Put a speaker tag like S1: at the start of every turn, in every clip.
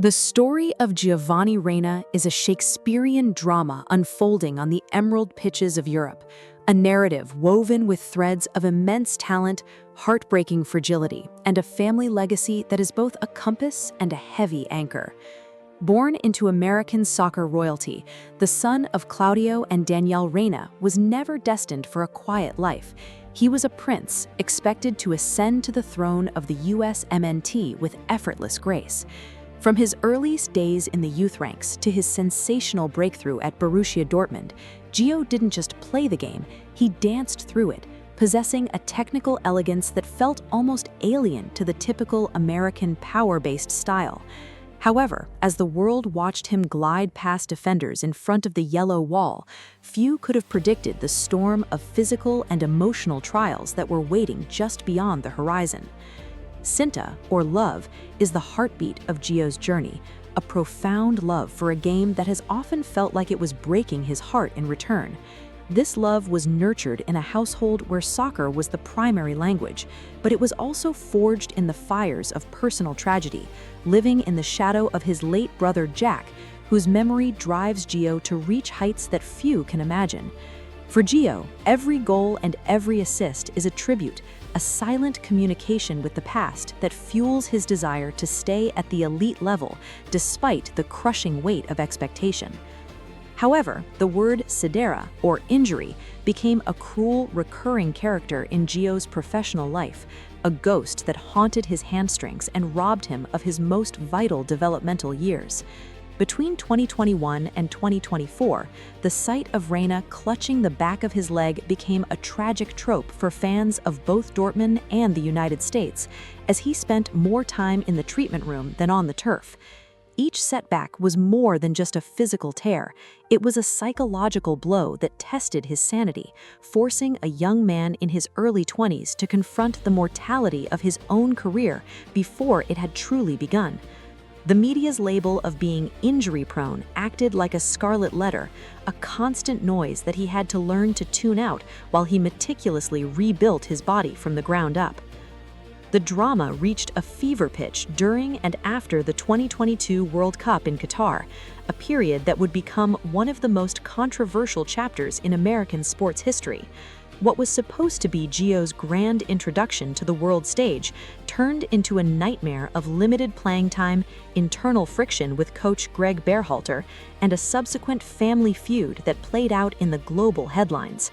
S1: The story of Giovanni Reyna is a Shakespearean drama unfolding on the emerald pitches of Europe, a narrative woven with threads of immense talent, heartbreaking fragility, and a family legacy that is both a compass and a heavy anchor. Born into American soccer royalty, the son of Claudio and Danielle Reyna was never destined for a quiet life. He was a prince, expected to ascend to the throne of the USMNT with effortless grace. From his earliest days in the youth ranks to his sensational breakthrough at Borussia Dortmund, Gio didn't just play the game, he danced through it, possessing a technical elegance that felt almost alien to the typical American power-based style. However, as the world watched him glide past defenders in front of the yellow wall, few could have predicted the storm of physical and emotional trials that were waiting just beyond the horizon. Sinta, or love, is the heartbeat of Gio's journey, a profound love for a game that has often felt like it was breaking his heart in return. This love was nurtured in a household where soccer was the primary language, but it was also forged in the fires of personal tragedy, living in the shadow of his late brother Jack, whose memory drives Gio to reach heights that few can imagine. For Gio, every goal and every assist is a tribute, a silent communication with the past that fuels his desire to stay at the elite level despite the crushing weight of expectation. However, the word sidera, or injury, became a cruel, recurring character in Gio's professional life, a ghost that haunted his hamstrings and robbed him of his most vital developmental years. Between 2021 and 2024, the sight of Reyna clutching the back of his leg became a tragic trope for fans of both Dortmund and the United States, as he spent more time in the treatment room than on the turf. Each setback was more than just a physical tear. It was a psychological blow that tested his sanity, forcing a young man in his early 20s to confront the mortality of his own career before it had truly begun. The media's label of being injury-prone acted like a scarlet letter, a constant noise that he had to learn to tune out while he meticulously rebuilt his body from the ground up. The drama reached a fever pitch during and after the 2022 World Cup in Qatar, a period that would become one of the most controversial chapters in American sports history. What was supposed to be Gio's grand introduction to the world stage turned into a nightmare of limited playing time, internal friction with coach Greg Berhalter, and a subsequent family feud that played out in the global headlines.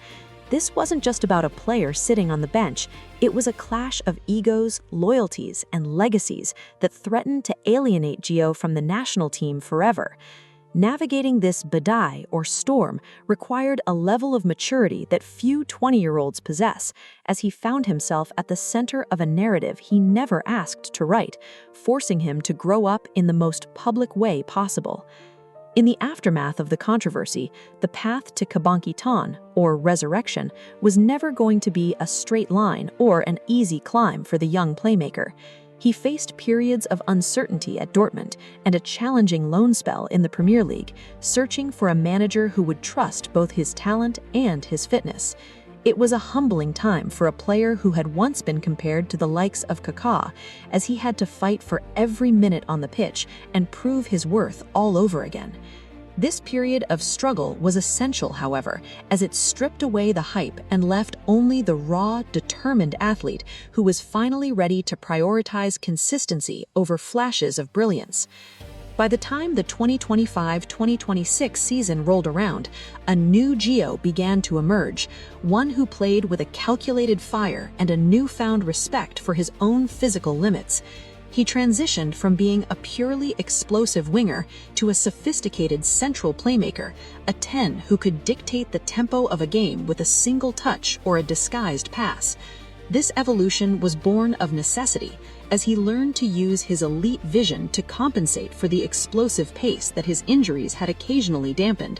S1: This wasn't just about a player sitting on the bench, it was a clash of egos, loyalties, and legacies that threatened to alienate Gio from the national team forever. Navigating this badai, or storm, required a level of maturity that few 20-year-olds possess, as he found himself at the center of a narrative he never asked to write, forcing him to grow up in the most public way possible. In the aftermath of the controversy, the path to Kabankitan, or resurrection, was never going to be a straight line or an easy climb for the young playmaker. He faced periods of uncertainty at Dortmund and a challenging loan spell in the Premier League, searching for a manager who would trust both his talent and his fitness. It was a humbling time for a player who had once been compared to the likes of Kaká, as he had to fight for every minute on the pitch and prove his worth all over again. This period of struggle was essential, however, as it stripped away the hype and left only the raw, determined athlete who was finally ready to prioritize consistency over flashes of brilliance. By the time the 2025-2026 season rolled around, a new Gio began to emerge, one who played with a calculated fire and a newfound respect for his own physical limits. He transitioned from being a purely explosive winger to a sophisticated central playmaker, a 10 who could dictate the tempo of a game with a single touch or a disguised pass. This evolution was born of necessity, as he learned to use his elite vision to compensate for the explosive pace that his injuries had occasionally dampened.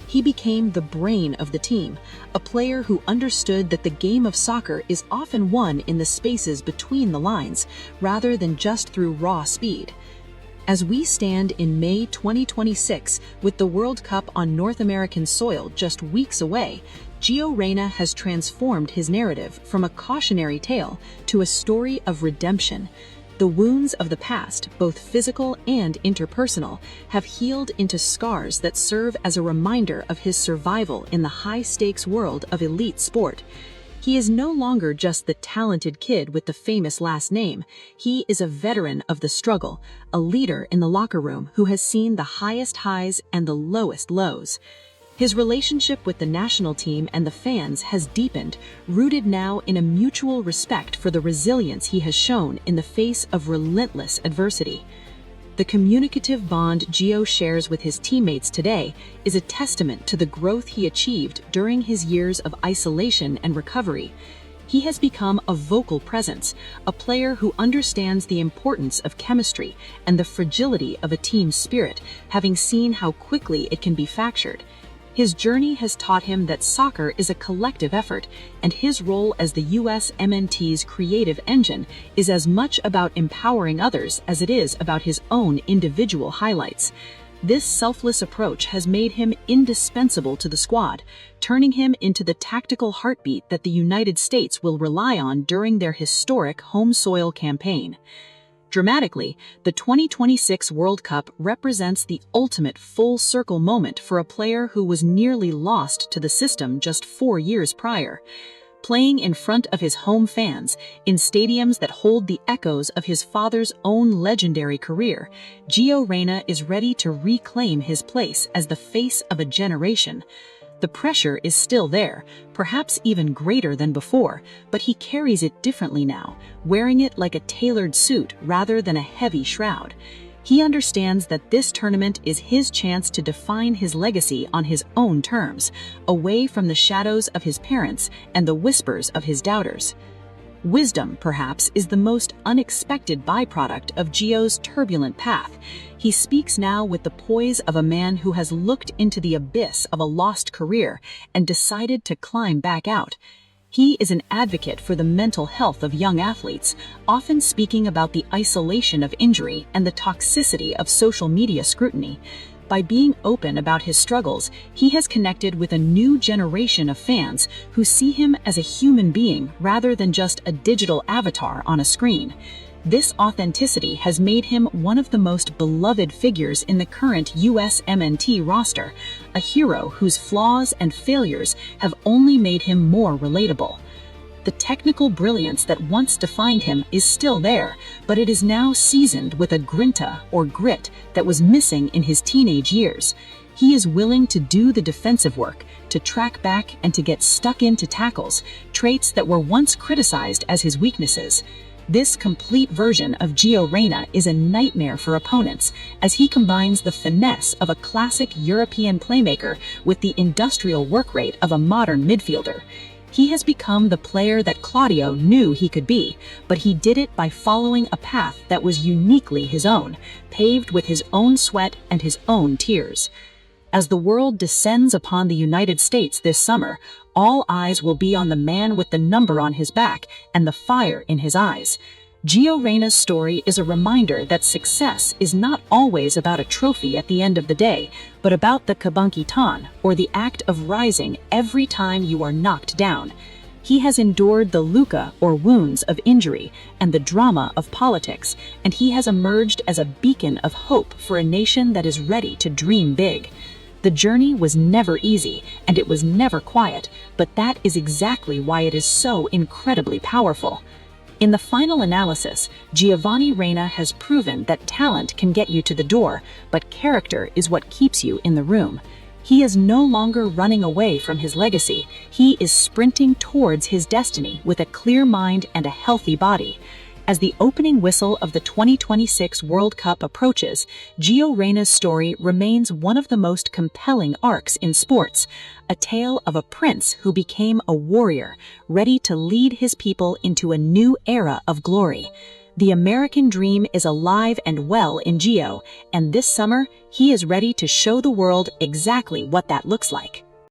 S1: He became the brain of the team, a player who understood that the game of soccer is often won in the spaces between the lines, rather than just through raw speed. As we stand in May 2026, with the World Cup on North American soil just weeks away, Gio Reyna has transformed his narrative from a cautionary tale to a story of redemption. The wounds of the past, both physical and interpersonal, have healed into scars that serve as a reminder of his survival in the high-stakes world of elite sport. He is no longer just the talented kid with the famous last name. He is a veteran of the struggle, a leader in the locker room who has seen the highest highs and the lowest lows. His relationship with the national team and the fans has deepened, rooted now in a mutual respect for the resilience he has shown in the face of relentless adversity. The communicative bond Gio shares with his teammates today is a testament to the growth he achieved during his years of isolation and recovery. He has become a vocal presence, a player who understands the importance of chemistry and the fragility of a team spirit, having seen how quickly it can be fractured. His journey has taught him that soccer is a collective effort, and his role as the USMNT's creative engine is as much about empowering others as it is about his own individual highlights. This selfless approach has made him indispensable to the squad, turning him into the tactical heartbeat that the United States will rely on during their historic home soil campaign. Dramatically, the 2026 World Cup represents the ultimate full-circle moment for a player who was nearly lost to the system just 4 years prior. Playing in front of his home fans, in stadiums that hold the echoes of his father's own legendary career, Gio Reyna is ready to reclaim his place as the face of a generation. The pressure is still there, perhaps even greater than before, but he carries it differently now, wearing it like a tailored suit rather than a heavy shroud. He understands that this tournament is his chance to define his legacy on his own terms, away from the shadows of his parents and the whispers of his doubters. Wisdom, perhaps, is the most unexpected byproduct of Gio's turbulent path. He speaks now with the poise of a man who has looked into the abyss of a lost career and decided to climb back out. He is an advocate for the mental health of young athletes, often speaking about the isolation of injury and the toxicity of social media scrutiny. By being open about his struggles, he has connected with a new generation of fans who see him as a human being rather than just a digital avatar on a screen. This authenticity has made him one of the most beloved figures in the current USMNT roster, a hero whose flaws and failures have only made him more relatable. The technical brilliance that once defined him is still there, but it is now seasoned with a grinta or grit that was missing in his teenage years. He is willing to do the defensive work, to track back and to get stuck into tackles, traits that were once criticized as his weaknesses. This complete version of Gio Reyna is a nightmare for opponents, as he combines the finesse of a classic European playmaker with the industrial work rate of a modern midfielder. He has become the player that Claudio knew he could be, but he did it by following a path that was uniquely his own, paved with his own sweat and his own tears. As the world descends upon the United States this summer, all eyes will be on the man with the number on his back and the fire in his eyes. Gio Reyna's story is a reminder that success is not always about a trophy at the end of the day, but about the kebangkitan, or the act of rising every time you are knocked down. He has endured the luka, or wounds, of injury and the drama of politics, and he has emerged as a beacon of hope for a nation that is ready to dream big. The journey was never easy, and it was never quiet, but that is exactly why it is so incredibly powerful. In the final analysis, Giovanni Reyna has proven that talent can get you to the door, but character is what keeps you in the room. He is no longer running away from his legacy. He is sprinting towards his destiny with a clear mind and a healthy body. As the opening whistle of the 2026 World Cup approaches, Gio Reyna's story remains one of the most compelling arcs in sports, a tale of a prince who became a warrior, ready to lead his people into a new era of glory. The American dream is alive and well in Gio, and this summer, he is ready to show the world exactly what that looks like.